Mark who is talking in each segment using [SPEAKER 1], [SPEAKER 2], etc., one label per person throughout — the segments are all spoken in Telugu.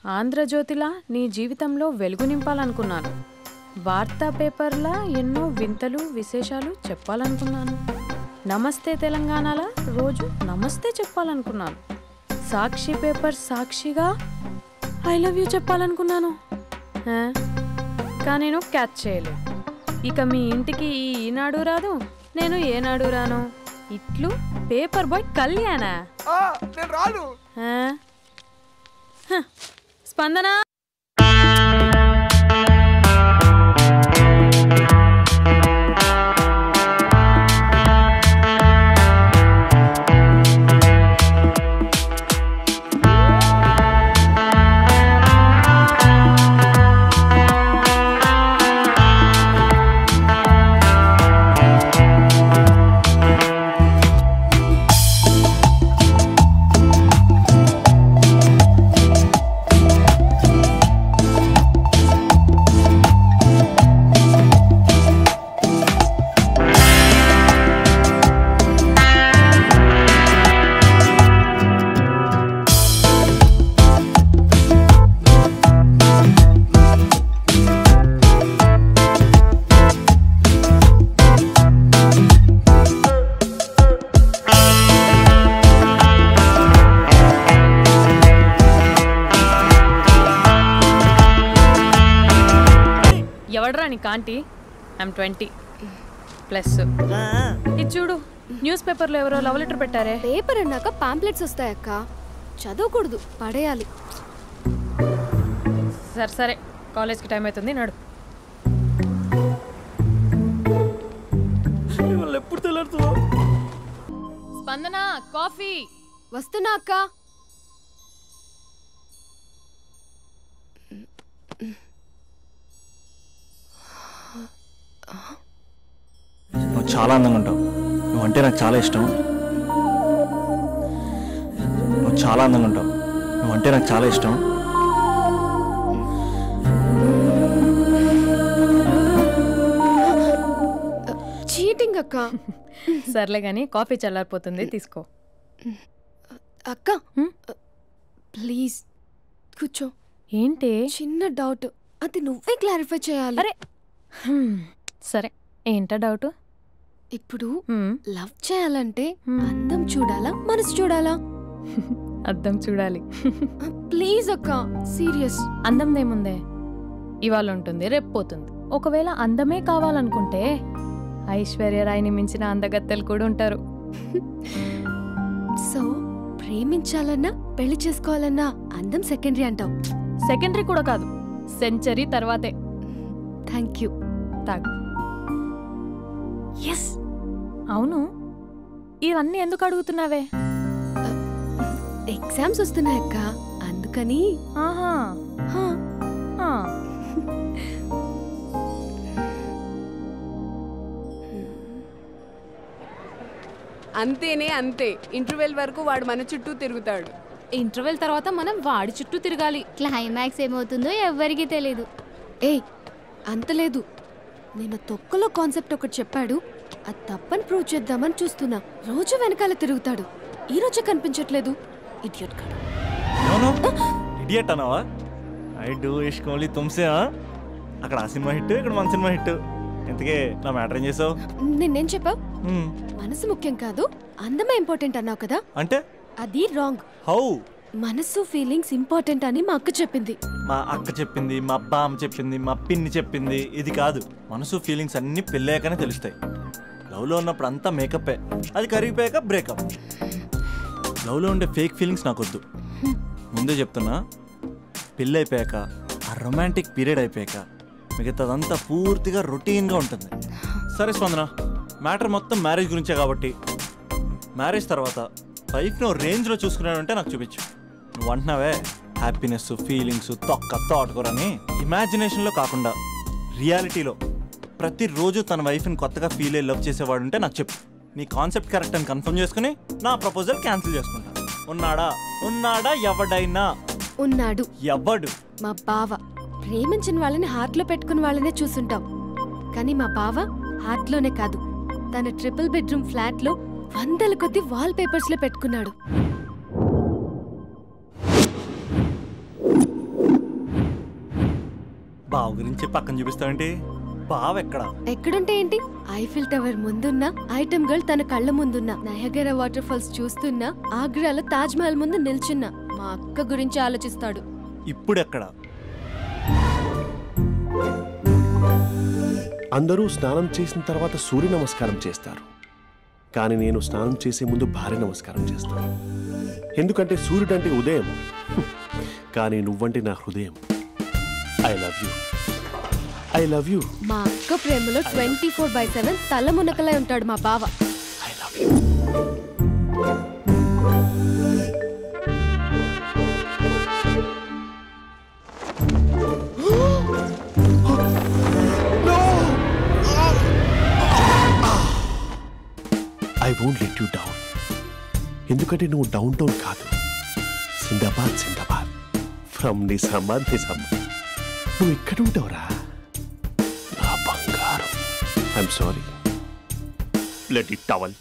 [SPEAKER 1] ఆంధ్రజ్యోతిలా నీ జీవితంలో వెలుగు నింపాలనుకున్నాను. వార్తా పేపర్లా ఎన్నో వింతలు విశేషాలు చెప్పాలనుకున్నాను. నమస్తే తెలంగాణలా రోజు నమస్తే చెప్పాలనుకున్నాను. సాక్షి పేపర్ సాక్షిగా ఐ లవ్ యూ చెప్పాలనుకున్నాను. కానీ నేను క్యాచ్ చేయలేదు. ఇక మీ ఇంటికి ఈనాడు రాదు, నేను ఏనాడు రాను. ఇట్లు పేపర్ బాయ్ కళ్యాణా? స్పందన ఎవడరా నీ కాంటీ? ఐమ్ 20+. ఇది చూడు, న్యూస్ పేపర్లో ఎవరో లవ్ లెటర్ పెట్టారే.
[SPEAKER 2] పేపర్ అన్నాక పాంప్లెట్స్ వస్తాయక్క, చదవకూడదు, పడేయాలి.
[SPEAKER 1] సరే సరే, కాలేజ్కి టైం అవుతుంది, నడు.
[SPEAKER 3] ఎప్పుడు తెల్లారుతుందో.
[SPEAKER 1] స్పందన, కాఫీ.
[SPEAKER 2] వస్తున్నా అక్క.
[SPEAKER 3] నువ్వు చాలా అందంగా ఉంటావు. నువ్వంటే నాకు చాలా ఇష్టం. నువ్వు చాలా అందంగా ఉంటావు. నువ్వంటే నాకు చాలా ఇష్టం.
[SPEAKER 2] చీటింగ్ అక్క.
[SPEAKER 1] సర్లే కానీ కాఫీ చల్లారిపోతుంది, తీసుకో.
[SPEAKER 2] అక్క ప్లీజ్ కూర్చో.
[SPEAKER 1] ఏంటి?
[SPEAKER 2] చిన్న డౌట్, అది నువ్వే క్లారిఫై చేయాలి.
[SPEAKER 1] అరే సరే, ఏంటా డౌట్?
[SPEAKER 2] ఇప్పుడు లవ్ చేయాలంటే అందం చూడాలా, మనసు చూడాలా?
[SPEAKER 1] అద్దం చూడాలి.
[SPEAKER 2] ప్లీజ్ అక్క, సీరియస్.
[SPEAKER 1] అందందేముందే, ఇవాళ ఉంటుంది, రేపు పోతుంది. ఒకవేళ అందమే కావాలనుకుంటే ఐశ్వర్యరాయ్ని మించిన అందగత్తెలు కూడా ఉంటారు.
[SPEAKER 2] సో ప్రేమించాలన్నా పెళ్లి చేసుకోవాలన్నా అందం సెకండరీ అంటావు?
[SPEAKER 1] సెకండరీ కూడా కాదు, సెంచరీ తర్వాతే.
[SPEAKER 2] Thank you.
[SPEAKER 1] తాగు.
[SPEAKER 2] ఎస్.
[SPEAKER 1] అవును, ఇవన్నీ ఎందుకు అడుగుతున్నావే?
[SPEAKER 2] ఎగ్జామ్స్ వస్తున్నాయక్క, అందుకని.
[SPEAKER 1] ఆహా.
[SPEAKER 4] అంతేనే అంతే. ఇంటర్వెల్ వరకు వాడు మన చుట్టూ తిరుగుతాడు.
[SPEAKER 1] ఇంటర్వెల్ తర్వాత మనం వాడి చుట్టూ తిరగాలి.
[SPEAKER 5] క్లైమాక్స్ ఏమవుతుందో ఎవ్వరికీ తెలీదు.
[SPEAKER 2] ఏయ్ అంత లేదు, నేను తొక్కలో కాన్సెప్ట్ ఒకటి చెప్పాడు, అది తప్పని ప్రూవ్ చేద్దామని చూస్తున్నా. రోజు వెనకాల తిరుగుతాడు, ఈ రోజే కనిపించట్లేదు. ఇడియట్ కాడు.
[SPEAKER 3] ఇడియట్ అన్నావా? ఐ డూ ఇష్క్ ఓన్లీ తుమ్సే. అక్కడ ఆ సినిమా హిట్, ఇక్కడ మన సినిమా హిట్. ఇంతకే నా మ్యాటర్ ఏం చేసావు?
[SPEAKER 2] నిన్నేం చెప్పావు? మనసు ముఖ్యం కాదు, అందమే ఇంపార్టెంట్ అన్నావు కదా.
[SPEAKER 3] అంటే
[SPEAKER 2] అది రాంగ్.
[SPEAKER 3] హౌ?
[SPEAKER 2] మనసు ఫీలింగ్స్ ఇంపార్టెంట్ అని మా అక్క చెప్పింది.
[SPEAKER 3] మా అక్క చెప్పింది, మా బామ్మ చెప్పింది, మా పిన్ని చెప్పింది. ఇది కాదు, మనసు ఫీలింగ్స్ అన్ని పెళ్ళాకనే తెలుస్తాయి. లవ్లో ఉన్నప్పుడు అంతా మేకప్పే, అది కరిగిపోయాక బ్రేకప్. లవ్లో ఉండే ఫేక్ ఫీలింగ్స్ నాకొద్దు. ముందే చెప్తున్నా, పెళ్ళి అయిపోయాక, ఆ రొమాంటిక్ పీరియడ్ అయిపోయాక మిగతాదంతా పూర్తిగా రొటీన్గా ఉంటుంది. సరే స్పందన, మ్యాటర్ మొత్తం మ్యారేజ్ గురించే కాబట్టి మ్యారేజ్ తర్వాత లైఫ్ను రేంజ్లో చూసుకున్నాడంటే నాకు చూపించు. నువ్వు అంటున్నావే హ్యాపీనెస్, ఫీలింగ్స్, తోటకూరని. ఇమాజినేషన్లో కాకుండా రియాలిటీలో ప్రతిరోజు తన వైఫ్ని కొత్తగా ఫీల్ అయ్యి లవ్ చేసేవాడు ఉంటే నాకు చెప్పు. నీ కాన్సెప్ట్ కరెక్ట్ అని కన్ఫర్మ్ చేసుకుని నా ప్రపోజల్ క్యాన్సిల్ చేసుకుంటా. ఉన్నాడా ఎవడైనా?
[SPEAKER 2] ఉన్నాడు.
[SPEAKER 3] ఎవడు?
[SPEAKER 2] మా బావ. ప్రేమించిన వాళ్ళని హార్ట్లో పెట్టుకున్న వాళ్ళనే చూసుంటాం, కానీ మా బావ హార్ట్లోనే కాదు, తన ట్రిపుల్ బెడ్రూమ్ ఫ్లాట్లో వందల కొద్ది వాల్ పేపర్స్లో పెట్టుకున్నాడు.
[SPEAKER 3] బావ గురించి పక్కన చూపిస్తావేంటి? బావ
[SPEAKER 2] ఎక్కడుంటే ఏంటి? ఐఫిల్ టవర్ ముందున్న ఐటమ్ గర్ల్ తన కళ్ళ ముందున్న నయగరా వాటర్ ఫాల్స్ చూస్తున్నా, ఆగ్రాలో తాజ్ మహల్ ముందు నిల్చున్నా మా అక్క గురించి ఆలోచిస్తాడు.
[SPEAKER 3] ఇప్పుడెక్కడ?
[SPEAKER 6] అందరూ స్నానం చేసిన తర్వాత సూర్య నమస్కారం చేస్తారు, కానీ నేను స్నానం చేసే ముందు భార్య నమస్కారం చేస్తాను. ఎందుకంటే సూర్యుడు అంటే ఉదయం, కానీ నువ్వంటే నా హృదయం. I love you, I love you.
[SPEAKER 2] మా అక్క ప్రేమలో 24/7 తల మునకలై ఉంటాడు మా బావ.
[SPEAKER 6] I love you. I won't let you down. ఎందుకంటే నువ్వు డౌన్ టౌన్ కాదు, జిందాబాద్ జిందాబాద్ ఫ్రమ్ నిజామాబాద్ నిజామాబాద్. నువ్వు ఇక్కడ ఉంటావురా నా బంగారం. I'm sorry, let it towel.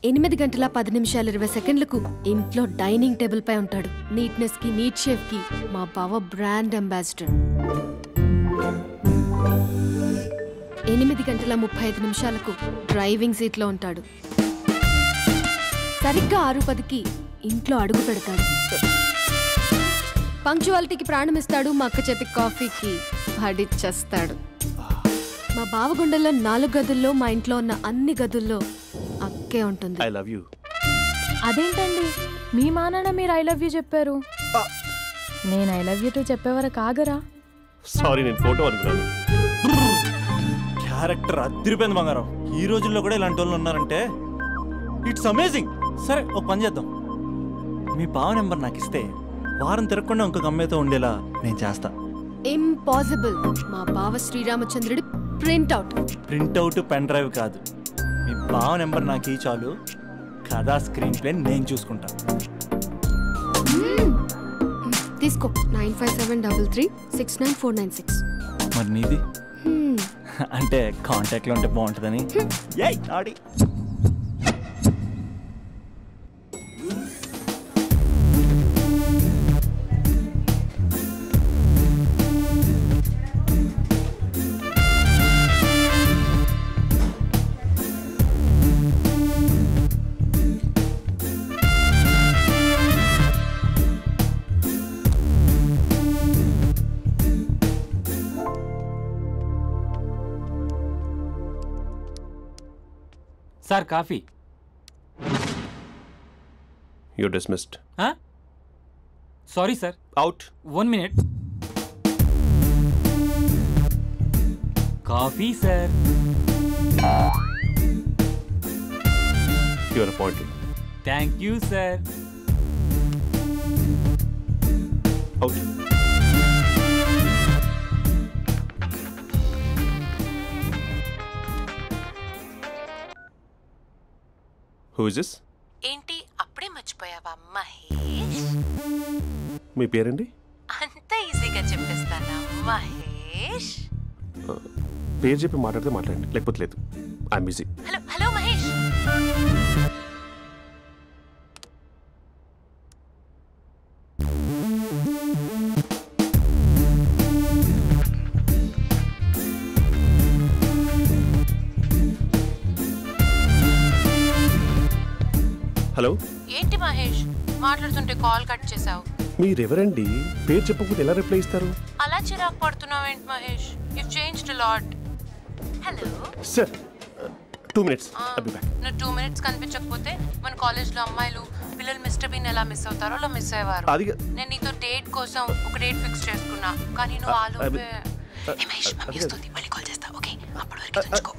[SPEAKER 2] 8 గంటల 10 నిమిషాలు 20 సెకండ్లకు ఇంట్లో డైనింగ్ టేబుల్ పై ఉంటాడు. నీట్నెస్ కి, నీట్ షేఫ్ కి మా బావ బ్రాండ్ అంబాసిడర్. 8 గంటల 35 నిమిషాలకు డ్రైవింగ్ సీట్ లో ఉంటాడు. సరిగ్గా 6:10కి ఇంట్లో అడుగు పెడతాడు. పంక్చువాలిటీకి ప్రాణం ఇస్తాడు. మా అక్క చేతి కాఫీకి పడిచ్చేస్తాడు. మా బావ గుండెల్లో 4 గదుల్లో, మా ఇంట్లో ఉన్న అన్ని గదుల్లో అక్కే ఉంటుంది.
[SPEAKER 6] I love you.
[SPEAKER 1] అదేంటండి మీ మానాన్న మీరు ఐ లవ్ యూ చెప్పారు, నేను ఐ లవ్ యూ టు చెప్పేవరకు ఆగరా?
[SPEAKER 6] సారీ, నేను ఫోటో అనుకున్నాను.
[SPEAKER 3] క్యారెక్టర్ అదిరిపోయింది బంగారం. ఈ రోజుల్లో కూడా ఇలాంటి వాళ్ళు ఉన్నారంటే ఇట్స్ అమేజింగ్. సరే, ఒక పని చేద్దాం. మీ బావ నెంబర్ నాకు ఇస్తే వారం తిరగకుండా ఇంకొక అమ్మాయితో ఉండేలా నేను చేస్తా.
[SPEAKER 2] ఇంపాసిబుల్. మా బావ శ్రీరామచంద్రుడి ప్రింట్అవుట్.
[SPEAKER 3] ప్రింట్అవుట్ పెన్ డ్రైవ్ కాదు, మీ బావ నెంబర్ నాకు ఈ చాలు. కథా స్క్రీన్ ప్లే నేను చూసుకుంటా.
[SPEAKER 2] తీసుకో. 9573369496.
[SPEAKER 3] మరి నీది? అంటే కాంటాక్ట్లో ఉంటే బాగుంటుందని. ఏయ్ ఆడి.
[SPEAKER 7] Sir coffee.
[SPEAKER 6] You're dismissed.
[SPEAKER 7] Sorry sir.
[SPEAKER 6] Out.
[SPEAKER 7] 1 minute. Coffee sir.
[SPEAKER 6] You are appointed.
[SPEAKER 7] Thank you sir.
[SPEAKER 6] Out. Who is this?
[SPEAKER 8] ఏంటి అప్పుడే మర్చిపోయావా మహేష్?
[SPEAKER 6] మీ పేరండి?
[SPEAKER 8] అంత ఈజీగా చెప్పేస్తానా మహేష్?
[SPEAKER 6] పేరు చెప్పి మాట్లాడితే మాట్లాడండి, లేకపోతే లేదు. I'm busy.
[SPEAKER 8] Hello hello Mahesh.
[SPEAKER 6] Hello.
[SPEAKER 8] ఏంటి మహేష్ మాట్లాడుతుంటే కాల్ కట్ చేసావు?
[SPEAKER 6] మీరెవరండి? పేరు చెప్పకపోతే ఎలా రిప్లై ఇస్తారు?
[SPEAKER 8] అలా చిరాకు పడుతున్నావు ఏంటి Mahesh? You changed a lot. Hello
[SPEAKER 6] sir, 2 minutes. I'll be back.
[SPEAKER 8] నువ్వు 2 minutes కనిపించకపోతే మన కాలేజ్లో అమ్మాయిలు పిల్లలు మిస్టర్ బీన్ ఎలా మిస్ అవుతారో అలా మిస్ అయ్యేవారు. నేను నీతో డేట్ కోసం ఒక డేట్ ఫిక్స్ చేసుకున్నా, కానీ నువ్వు ఆలోపే. మహేష్ మమ్మీ వస్తుంది, మళ్ళీ కాల్ చేస్తా. ఓకే, అప్పటి వరకు ఉంచుకో.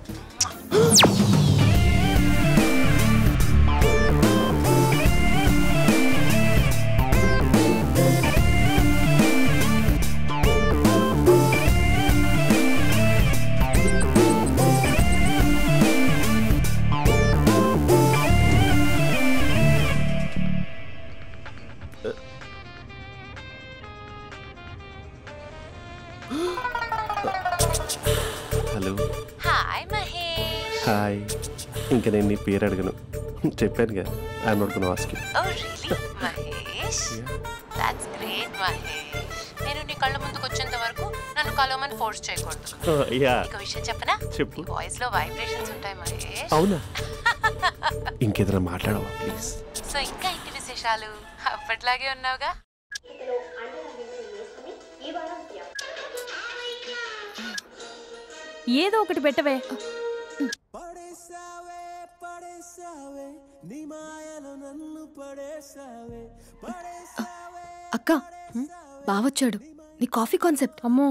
[SPEAKER 6] హలో.
[SPEAKER 8] హాయ్ మహేష్.
[SPEAKER 6] హాయ్. ఇంకా నేను నీ పేరు అడగను, చెప్పాను కదా. I'm not gonna ask you.
[SPEAKER 8] Oh really Mahesh, that's great Mahesh. నేను నీ కళ్ళ ముందుకు వచ్చేంత వరకు నన్ను కలవమని ఫోర్స్ చేయకూడదు. ఒక విషయం చెప్పనా?
[SPEAKER 6] చెప్పు.
[SPEAKER 8] వాయిస్ లో వైబ్రేషన్స్ ఉంటాయి మహేష్.
[SPEAKER 6] అవునా? ఇంకేదైనా మాట్లాడవా ప్లీజ్?
[SPEAKER 8] సో ఇంకా ఇంటి విశేషాలు అప్పట్లాగే ఉన్నావుగా?
[SPEAKER 1] ఏదో ఒకటి పెట్టవే.
[SPEAKER 2] అక్క బావొచ్చాడు. నీ కాఫీ కాన్సెప్ట్.
[SPEAKER 1] అమ్మో,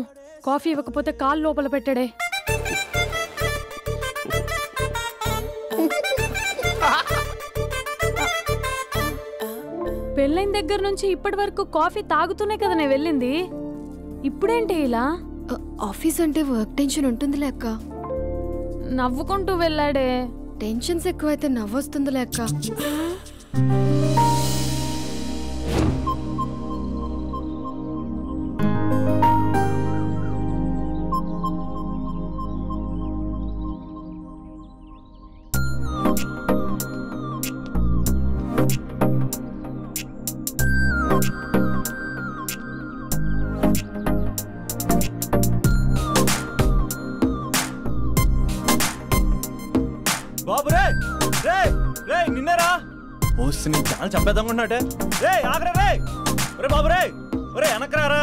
[SPEAKER 1] కాఫీ ఇవ్వకపోతే కాలు లోపల పెట్టాడే. పెళ్ళైన దగ్గర నుంచి ఇప్పటి వరకు కాఫీ తాగుతూనే కదా నేను వెళ్ళింది. ఇప్పుడేంటి ఇలా?
[SPEAKER 2] ఆఫీస్ అంటే వర్క్ టెన్షన్ ఉంటుందిలే అక్క.
[SPEAKER 1] నవ్వుకుంటూ వెళ్ళాడే.
[SPEAKER 2] టెన్షన్స్ ఎక్కువైతే నవ్వొస్తుందిలే అక్క.
[SPEAKER 3] బాబు రే రే రే నిన్నరా వస్తే నేను చాలా చంపేద్దామన్నాటే. రే ఆగరా రే. ఒరే బాబు రే, ఒరే వెనకరారా.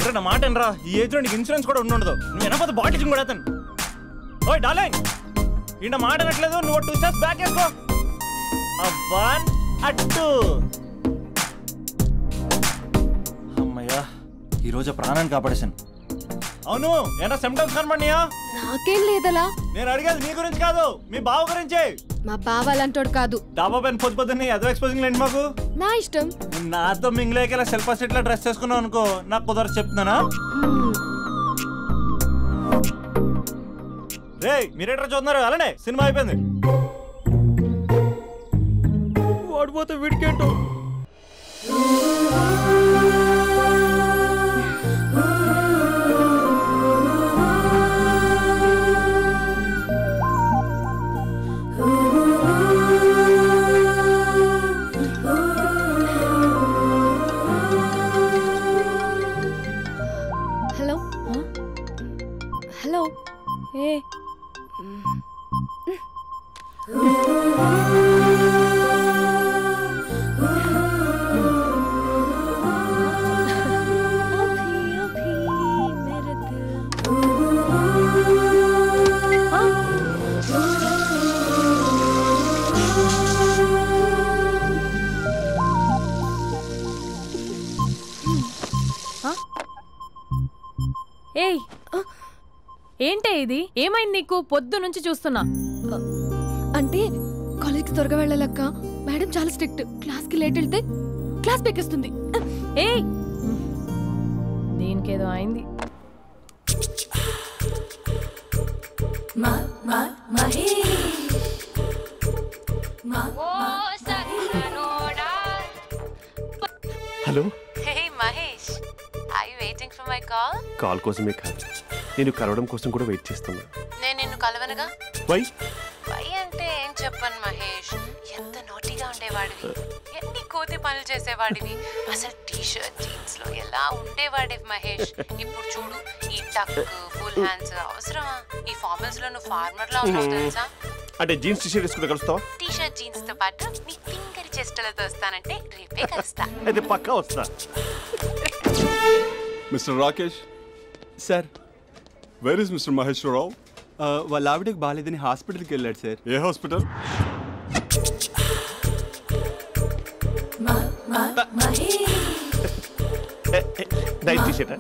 [SPEAKER 3] ఒరే నా మాట అనరా, ఈ ఏజ్ లో నీకు ఇన్సూరెన్స్ కూడా ఉండదు. నువ్వు వెనకపోతే బాటిల్ కూడా అతను. ఓయ్ డార్లింగ్, ఈ నా మాట అనట్లేదు. నువ్వు 2 స్టెప్స్ బ్యాక్ వేసుకో. 1 2. అమ్మయ్యా, ఈరోజు ప్రాణాన్ని కాపాడేశాను. అవును, ఏనా సిమ్టమ్స్ కనబడినాయా?
[SPEAKER 2] నాకేం లేదలా.
[SPEAKER 3] నేను అడిగేది నీ గురించి కాదు, మీ బావ గురించి.
[SPEAKER 2] మా బావ అలాంటోడు కాదు.
[SPEAKER 3] డాబా పైన పొద్దు పొద్దున్నే ఎదో ఎక్స్పోజింగ్ లేండి మాకు.
[SPEAKER 2] నా ఇష్టం.
[SPEAKER 3] నాతో మింగిలేక సెల్ఫ్ అసిట్ లా డ్రెస్ చేసుకున్నావు అనుకో, నాకు కుదరదు చెప్తున్నానా? రే మీరేట్రా చూస్తున్నారు? అలానే సినిమా అయిపోయింది. ఓడిపోతే వీడికేంటో.
[SPEAKER 2] Hello hello.
[SPEAKER 1] ఏ ఏయ్, ఏంటే ఇది? ఏమైంది నీకు? పొద్దు నుంచి చూస్తున్నా.
[SPEAKER 2] అంటే కాలేజ్కి త్వరగా వెళ్ళాలక్క. మేడం చాలా స్ట్రిక్ట్. క్లాస్కి లేట్ వెళ్తే క్లాస్ పెక్కేస్తుంది.
[SPEAKER 1] ఏయ్, దీనికేదో అయింది.
[SPEAKER 6] Hello.
[SPEAKER 8] Hey Mahesh, are you waiting for my call?
[SPEAKER 6] Call కోసమే కాదు, నేను కలవడం కోసం కూడా వెయిట్ చేస్తున్నా.
[SPEAKER 8] నేను నిన్ను కలవనుగా.
[SPEAKER 6] వై
[SPEAKER 8] అంటే ఏం చెప్పను మహేష్, ఎంత నోటీగా ఉండేవాడివి, ఎన్ని కోతి పనులు చేసేవాడివి, అసలు టీ షర్ట్ జీన్స్ లో ఎలా ఉండేవాడివి మహేష్. ఇప్పుడు చూడు, ఈ టక్ ఫుల్ హ్యాండ్స్ అవసరమా? ఈ ఫార్మల్స్ లో నువ్వు ఫార్మర్ లా ఉన్నావు తెలుసా?
[SPEAKER 6] అంటే జీన్స్ టీ షర్ట్ వేసుకుంటే కలుస్తావా?
[SPEAKER 8] టీ షర్ట్ జీన్స్ తో పాటు నీ తింగరి చెస్టలతో వస్తానంటే రేపే కలుస్తా.
[SPEAKER 6] అయితే పక్కా వస్తా.
[SPEAKER 9] Mister Rakesh
[SPEAKER 10] sir,
[SPEAKER 9] where is mister Maheshwararao?
[SPEAKER 10] వాళ్ళ ఆవిడకి బాగాలేదని హాస్పిటల్కి వెళ్ళాడు సార్.
[SPEAKER 9] ఏ హాస్పిటల్?
[SPEAKER 6] Night T shirt.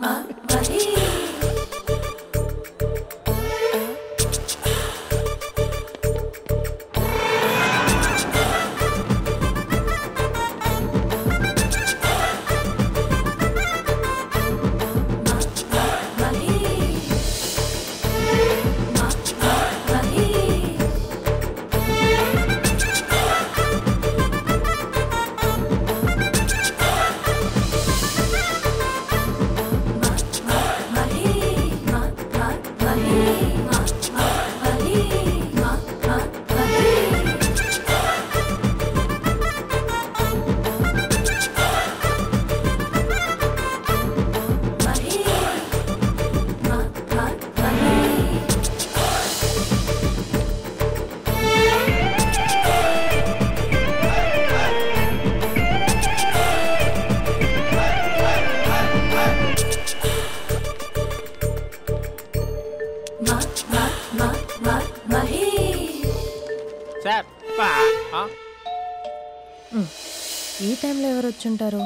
[SPEAKER 1] ఈ టైంలో ఎవరు వచ్చుంటారు?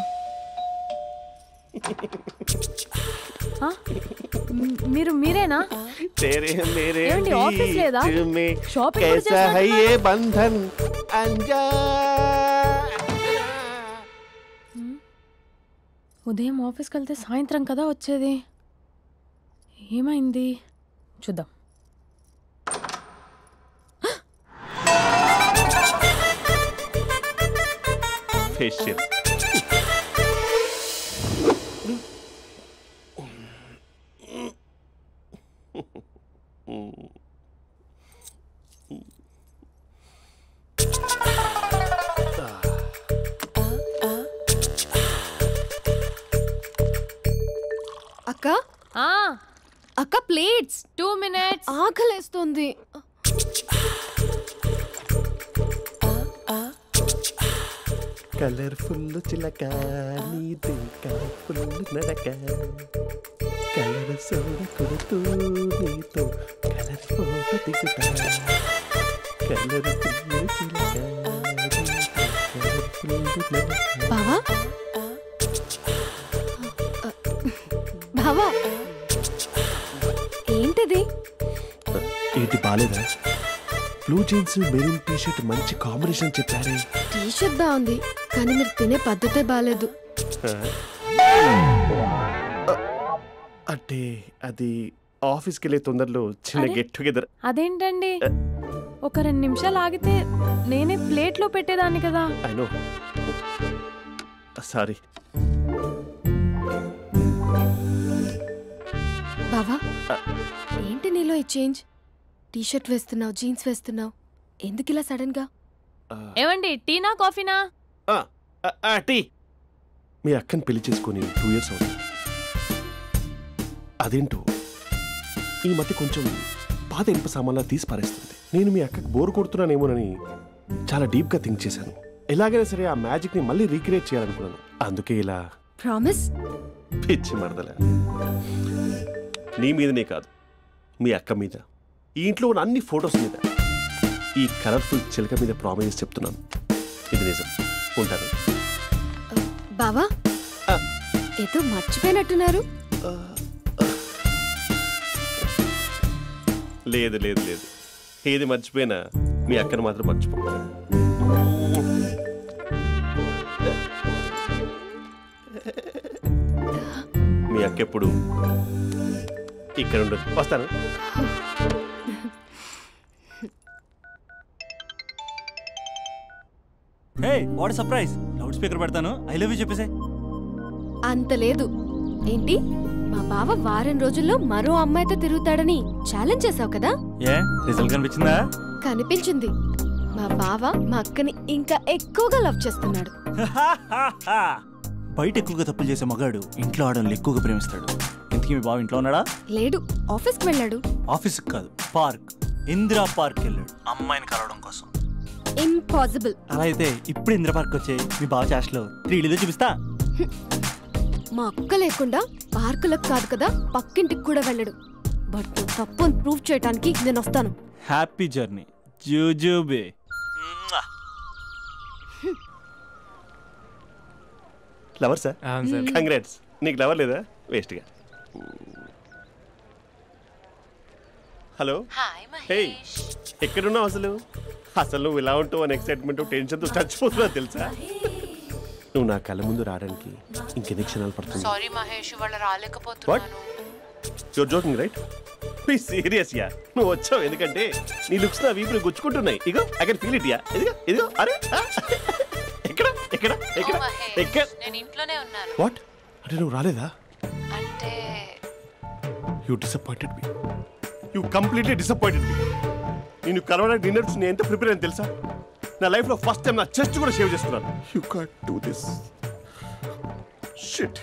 [SPEAKER 1] మీరేనా? ఏమండి, ఆఫీస్ లేదా? షాపింగ్ కూడా చేస్తున్నారు? ఉదయం ఆఫీస్కి వెళ్తే సాయంత్రం కదా వచ్చేది. ఏమైంది చూద్దాం.
[SPEAKER 6] ఫేషియల్
[SPEAKER 2] అక్క అక్క ప్లేట్స్.
[SPEAKER 1] 2 minutes.
[SPEAKER 2] ఆకలేస్తుంది.
[SPEAKER 6] కలర్ఫుల్ చిలక నీదే కలర్ఫుల్ నడక కలర్ సోడ కొడుతూ నీతో కలర్ ఫోటో దిగుతా కలర్ఫుల్ చిలక
[SPEAKER 2] బావా బావా ఏంటిది?
[SPEAKER 6] ఏంటి బాలేదా? Blue jeans maroon T shirt మంచి కాంబినేషన్ చెప్పారే.
[SPEAKER 2] టీ షర్ట్ బాగుంది కానీ మీరు తినే పద్ధతే బాలేదు.
[SPEAKER 6] అంటే అది ఆఫీస్కి వెళ్ళే తొందరలో చిన్న గెట్ టుగెదర్.
[SPEAKER 1] అదేంటండి, ఒక 2 నిమిషాలు ఆగితే నేనే ప్లేట్లో పెట్టేదాన్ని కదా.
[SPEAKER 6] I know, sorry.
[SPEAKER 2] బావా ఏంటి నీలో ఈ చేంజ్? టీ షర్ట్ వేస్తున్నావు, జీన్స్ వేస్తున్నావు, ఎందుకు ఇలా సడన్ గా?
[SPEAKER 1] ఏమండి, టీనా కాఫీనా?
[SPEAKER 6] టీ. మీ అక్కని పెళ్లి చేసుకుని 2 years అవుతుంది. అదేంటో ఈ మధ్య కొంచెం పాత ఇనుప సామాన్లా తీసి పారేస్తుంది. నేను మీ అక్కకి బోర్ కొడుతున్నానేమోనని చాలా డీప్గా థింక్ చేశాను. ఎలాగైనా సరే ఆ మ్యాజిక్ని మళ్ళీ రీక్రియేట్ చేయాలనుకున్నాను. అందుకే ఇలా.
[SPEAKER 2] ప్రామిస్?
[SPEAKER 6] పిచ్చి మరదల, నీ మీదనే కాదు, మీ అక్క మీద, ఈ ఇంట్లో ఉన్న అన్ని ఫొటోస్ మీద, ఈ కలర్ఫుల్ చిలక మీద ప్రామిస్ చెప్తున్నాను. ఇది నిజం. ఉంటాను.
[SPEAKER 2] బావా ఏదో మర్చిపోయినట్టున్నారు.
[SPEAKER 6] లేదు లేదు లేదు, ఏది మర్చిపోయినా మీ అక్కను మాత్రం మర్చిపో. మీ అక్క ఎప్పుడు ఇక్కడ ఉండదు. వస్తాను.
[SPEAKER 3] హే, వాట్ సర్ప్రైజ్! లౌడ్ స్పీకర్ పెడతాను, ఐ లవ్ యూ చెప్పేసే.
[SPEAKER 2] అంత లేదు. ఏంటి, మా బావ వారం రోజుల్లో మరో అమ్మాయితో తిరుగుతాడని ఛాలెంజ్ చేసావు కదా?
[SPEAKER 3] ఏ రిజల్ట్ కనిపించిందా?
[SPEAKER 2] కనిపించింది. మా బావ మా అక్కని ఇంకా ఎక్కువగా లవ్ చేస్తున్నాడు.
[SPEAKER 3] బయట ఎక్కువగా తప్పులు చేసే మగాడు ఇంట్లో ఆడవాళ్ళు ఎక్కువగా ప్రేమిస్తాడు. ఇంతకీ మీ బావ ఇంట్లో ఉన్నాడా?
[SPEAKER 2] లేడు, ఆఫీస్కి వెళ్ళాడు.
[SPEAKER 3] ఆఫీస్కి కాదు, పార్క్, ఇందిరా పార్క్ వెళ్ళాడు అమ్మాయిని కలవడం కోసం.
[SPEAKER 2] ఇంపాసిబుల్.
[SPEAKER 3] అలా అయితే ఇప్పుడు ఇందిరా పార్క్ వచ్చే మీ బావ చాష్లో 3Dలో చూపిస్తా.
[SPEAKER 2] మా అక్క లేకుండా పార్కులకు కాదు కదా, పక్కింటికి కూడా వెళ్ళడు. బట్ నువ్వు తప్పు అని ప్రూవ్ చేయడానికి నేను వస్తాను.
[SPEAKER 3] హ్యాపీ జర్నీ జూజూబే.
[SPEAKER 6] Lover sir? కంగ్రాట్స్. నీకు లవర్ లేదా? వేస్ట్గా. హలో. హే, ఎక్కడున్నావు అసలు? అసలు నువ్వు ఇలా ఉంటావు అని ఎక్సైట్మెంట్ టెన్షన్తో చచ్చిపోతున్నావు తెలుసా? నువ్వు నా కళ్ళ ముందు రావడానికి ఇంకెన్ని క్షణాలు పడుతుంది?
[SPEAKER 8] సారీ మహేష్, వాళ్ళ రాలేకపోతున్నాను.
[SPEAKER 6] Your joking right? Please serious yeah. నువ్వు వచ్చావు ఎందుకంటే నీ లుక్స్ నా వీపుని గుచ్చుకుంటున్నాయి. ఇగో I can feel it yeah. ఇదిగో ఇదిగో. అరే ఎక్కడ ఎక్కడ ఎక్కడ ఎక్కడ?
[SPEAKER 8] నేను ఇంట్లోనే ఉన్నాను.
[SPEAKER 6] వాట్ అంటే నువ్వు రాలేదా?
[SPEAKER 8] అంటే
[SPEAKER 6] you disappointed me. You completely disappointed me. నేను కలవడానికి డిన్నర్స్ నేను ఎంత ప్రిపేర్ అని తెలుసా? నా లైఫ్లో ఫస్ట్ టైం నా చెస్ట్ కూడా సేవ్ చేస్తున్నాను. You can't do this. Shit.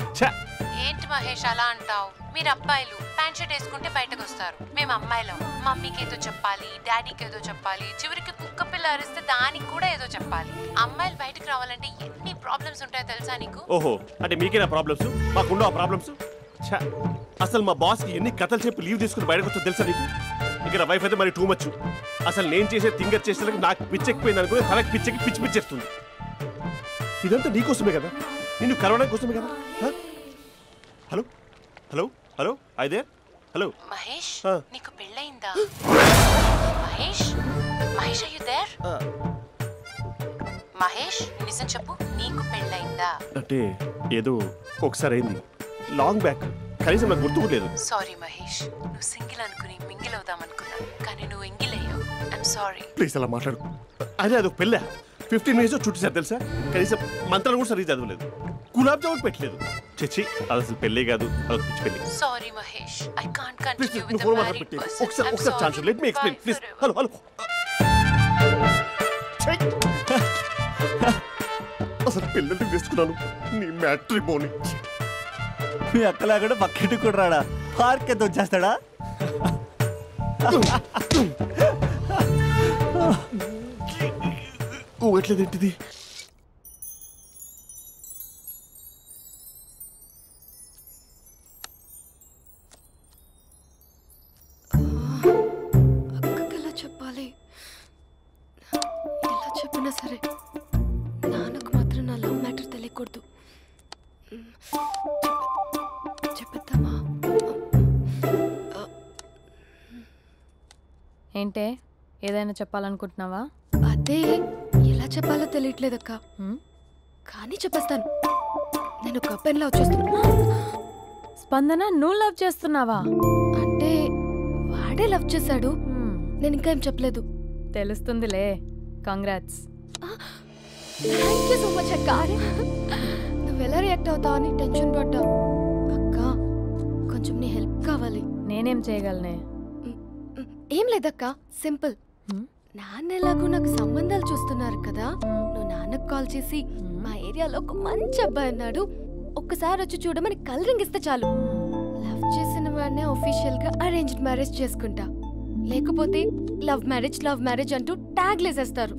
[SPEAKER 8] ఏంటి మహేష్ అలా అంటావు? మీరు అబ్బాయిలు ప్యాంట్ షర్ట్ వేసుకుంటే బయటకు వస్తారు. మేము అమ్మాయిలం మమ్మీకి ఏదో చెప్పాలి, డాడీకి ఏదో చెప్పాలి, చివరికి కుక్క పిల్ల అరిస్తే దానికి కూడా ఏదో చెప్పాలి. అమ్మాయిలు బయటకు రావాలంటే ఎన్ని ప్రాబ్లమ్స్ ఉంటాయో తెలుసా నీకు?
[SPEAKER 6] ఓహో, అంటే మీకేనా ప్రాబ్లమ్స్? మాకుండా ప్రాబ్లమ్స్? అసలు మా బాస్కి ఎన్ని కథలు చెప్పి లీవ్ తీసుకుని బయటకు వచ్చా తెలుసా నీకు? ఇక్కడ వైఫ్ అయితే మరి టూ మచ్. అసలు నేను చేసే థింగర్ చేసేందుకు నాకు పిచ్చెక్కిపోయింది అనుకుని తనకి పిచ్చెక్కి పిచ్చి పిచ్చేస్తుంది. ఇదంతా నీకోసమే కదా, నిన్ను కలవడం కోసమే కదా. హలో హలో హలో అయితే హలో
[SPEAKER 8] మహేష్ నీకు పెళ్ళయిందా? Mahesh Mahesh are you there? Mahesh నిజం చెప్పు, నీకు పెళ్ళయిందా?
[SPEAKER 6] అంటే ఏదో ఒకసారి అయింది, లాంగ్ బ్యాక్, కనీసం నాకు గుర్తు లేదు.
[SPEAKER 8] సారీ మహేష్, నువ్వు సింగిల్ అనుకుని మింగిల్ అవుదాం అనుకున్నా, కానీ నువ్వు ఎంగిల్ అయ్యావు. I'm sorry.
[SPEAKER 6] ప్లీజ్ అలా మాట్లాడు. అదే అదొక పెళ్ళ 15 మినిట్స్ చుట్టూ తెలుసా, కనీసం మంత్రాలు కూడా సరిగ్గా చదవలేదు, గులాబ్ జామున్ పెట్టలేదు. చచ్చి అది అసలు పెళ్ళే కాదు, అదొక పిచ్చి పెళ్ళి.
[SPEAKER 8] Sorry Mahesh, I can't continue with the
[SPEAKER 6] phone
[SPEAKER 8] married
[SPEAKER 6] మాట్లాడి
[SPEAKER 8] పర్సన్.
[SPEAKER 6] ఒకసారి chance let me explain please. Hello hello అసలు పెళ్ళంటే వేసుకున్నాను నీ మ్యాట్రిమోనీ.
[SPEAKER 3] మీ అక్కలాగా పక్కింటి కూడా రాడా, పార్క్ ఎంత వచ్చేస్తాడా?
[SPEAKER 6] ఊగట్లేదేంటిది?
[SPEAKER 2] అక్కకి ఎలా చెప్పాలి? ఎలా చెప్పినా సరే నాన్నకు మాత్రం నా లవ్ మ్యాటర్ తెలియకూడదు. చెప్పేద్దామా?
[SPEAKER 1] ఏంటే ఏదైనా చెప్పాలనుకుంటున్నావా?
[SPEAKER 2] అదే ఎలా చెప్పాలో తెలియట్లేదక్క, కానీ చెప్పేస్తాను. నేను ఒక అబ్బాయిని లవ్ చేస్తున్నా.
[SPEAKER 1] స్పందన, నువ్వు లవ్ చేస్తున్నావా?
[SPEAKER 2] అంటే వాడే లవ్ చేశాడు, నేను ఇంకా ఏం చెప్పలేదు.
[SPEAKER 1] తెలుస్తుందిలే. Congrats.
[SPEAKER 2] Thank you so much అక్క. నువ్వు ఎలా రియాక్ట్ అవుతావు అని టెన్షన్ పడ్డా. అక్క కొంచెం నీ హెల్ప్ కావాలి.
[SPEAKER 1] నేనేం చేయగలనే?
[SPEAKER 2] ఏం లేదక్క, సింపుల్. నాన్న ఎలాగో నాకు సంబంధాలు చూస్తున్నారు కదా, నువ్వు నాన్నకు కాల్ చేసి మా ఏరియాలో ఒక మంచి అబ్బాయి అన్నాడు, ఒక్కసారి వచ్చి చూడమని కలరింగ్ ఇస్తే చాలు. లవ్ చేసిన వాడినే ఒఫీషియల్ గా అరేంజ్డ్ మ్యారేజ్ చేసుకుంటా, లేకపోతే లవ్ మ్యారేజ్ అంటూ ట్యాగ్ లేసేస్తారు.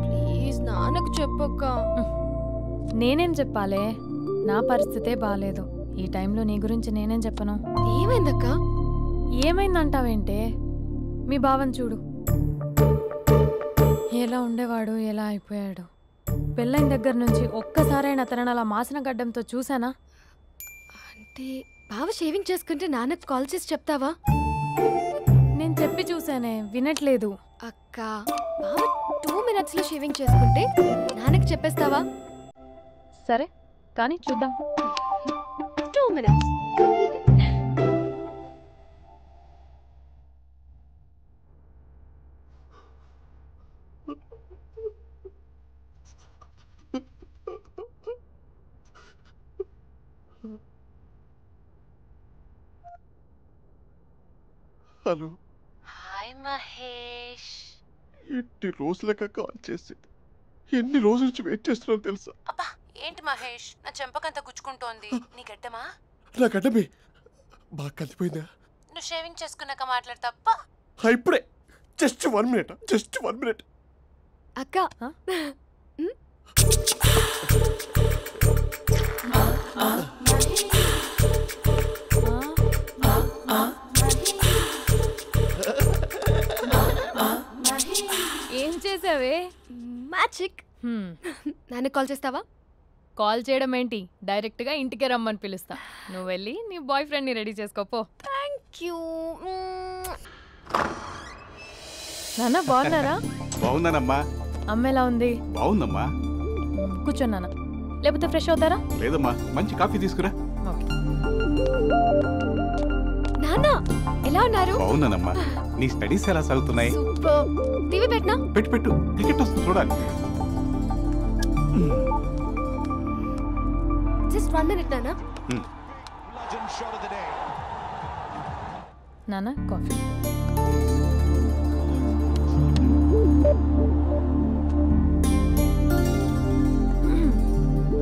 [SPEAKER 2] ప్లీజ్ నాన్నకు చెప్పక్క.
[SPEAKER 1] నేనేం చెప్పాలే? నా పరిస్థితే బాలేదు. ఈ టైంలో నీ గురించి నేనేం చెప్పను.
[SPEAKER 2] ఏమైందక్క?
[SPEAKER 1] ఏమైందంటావేంటే? మీ భావం చూడు, ఎలా ఉండేవాడు, ఎలా అయిపోయాడు. పెళ్ళైన దగ్గర నుంచి ఒక్కసారైనా తనని అలా మాసిన గడ్డంతో చూసానా?
[SPEAKER 2] అంటే బావ షేవింగ్ చేసుకుంటే నాన్నకు కాల్ చేసి చెప్తావా?
[SPEAKER 1] నేను చెప్పి చూసానే, వినట్లేదు.
[SPEAKER 2] అక్క బావ 2 minutes లో షేవింగ్ చేసుకుంటే నాన్నకి చెప్పేస్తావా?
[SPEAKER 1] సరే కానీ చూద్దాం.
[SPEAKER 2] 2 minutes.
[SPEAKER 6] హలో.
[SPEAKER 8] హాయ్ మహేష్.
[SPEAKER 6] ఎన్ని రోజులక కాల్ చేసింది, ఎన్ని రోజుల నుంచి వెయిట్ చేస్తున్నాను తెలుసా?
[SPEAKER 8] అబ్బా ఏంటి మహేష్, నా చెంపకంత గుచ్చుకుంటోంది. నీ గడ్డమా?
[SPEAKER 6] నా గడ్డమే బాగా కలిపోయిందా?
[SPEAKER 8] నువ్వు షేవింగ్ చేసుకున్నాక మాట్లాడు తప్ప.
[SPEAKER 6] ఇప్పుడే జస్ట్ 1 minute.
[SPEAKER 2] అక్క
[SPEAKER 1] ఏం చేసావే?
[SPEAKER 2] మ్యాజిక్. నాన్న కాల్ చేస్తావా?
[SPEAKER 1] కాల్ చేయడం ఏంటి, డైరెక్ట్ గా ఇంటికే రమ్మని పిలుస్తా. నువ్వు వెళ్ళి నీ బాయ్ ఫ్రెండ్ ని రెడీ చేసుకోపో.
[SPEAKER 2] Thank you.
[SPEAKER 1] నాన్న బాగున్నారా?
[SPEAKER 10] బాగున్నానమ్మా.
[SPEAKER 1] అమ్మ ఎలా ఉంది?
[SPEAKER 10] బాగుందమ్మా.
[SPEAKER 1] కూర్చోన్నానా, లేకపోతే ఫ్రెష్ అవుతారా?
[SPEAKER 10] లేదమ్మా, మంచి కాఫీ తీసుకురా.
[SPEAKER 2] నాన్న ఎలా ఉన్నారు?
[SPEAKER 10] బాగున్నానమ్మా. నీ స్టడీస్ ఎలా సాగుతున్నాయి?
[SPEAKER 2] సూపర్. టీవీ పెట్టనా?
[SPEAKER 10] పెట్టు, టికెట్ వస్తుంది చూడాలి.
[SPEAKER 2] జస్ట్ 1 minute నాన్న.
[SPEAKER 1] నాన్న కాఫీ.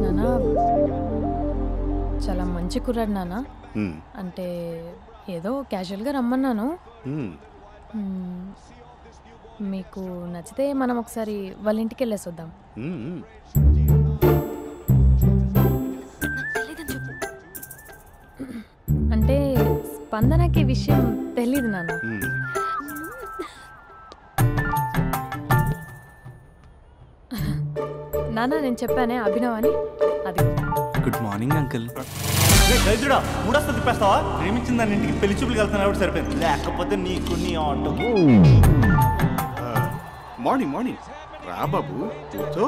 [SPEAKER 1] నాన్న చాలా మంచి కుర్రాడు నాన్న. అంటే ఏదో క్యాజువల్గా రమ్మన్నాను. మీకు నచ్చితే మనం ఒకసారి వాళ్ళ ఇంటికి వెళ్ళేసి వద్దాం. అంటే స్పందనకి విషయం తెలీదు నాన్న. నాన్న నేను చెప్పానే అభినవ్ అని, అది.
[SPEAKER 7] Good morning uncle.
[SPEAKER 3] రైతుడా మూడొస్తా తిప్పేస్తావా? ప్రేమించిన దాని ఇంటికి పెళ్లి చూపులు వెళ్తున్నా సరిపోయింది, లేకపోతే నీకు నీ ఆటో.
[SPEAKER 10] మార్నింగ్ మార్నింగ్ రా బాబు కూర్చో.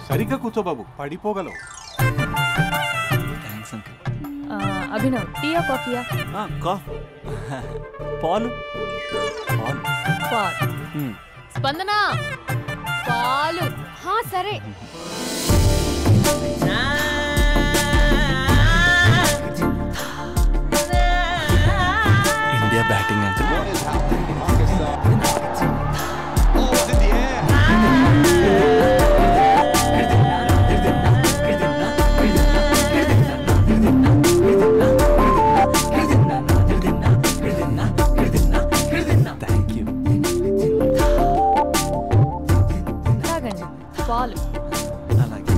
[SPEAKER 10] సరిగ్గా కూర్చో బాబు, పడిపోగలవు.
[SPEAKER 7] Thanks uncle.
[SPEAKER 1] అభినవ్ టీయా కాఫీయా?
[SPEAKER 3] పాలు.
[SPEAKER 1] పాలు. స్పందన పాలు.
[SPEAKER 2] సరే.
[SPEAKER 7] India batting uncle.
[SPEAKER 1] పాలు.
[SPEAKER 7] అలాగే.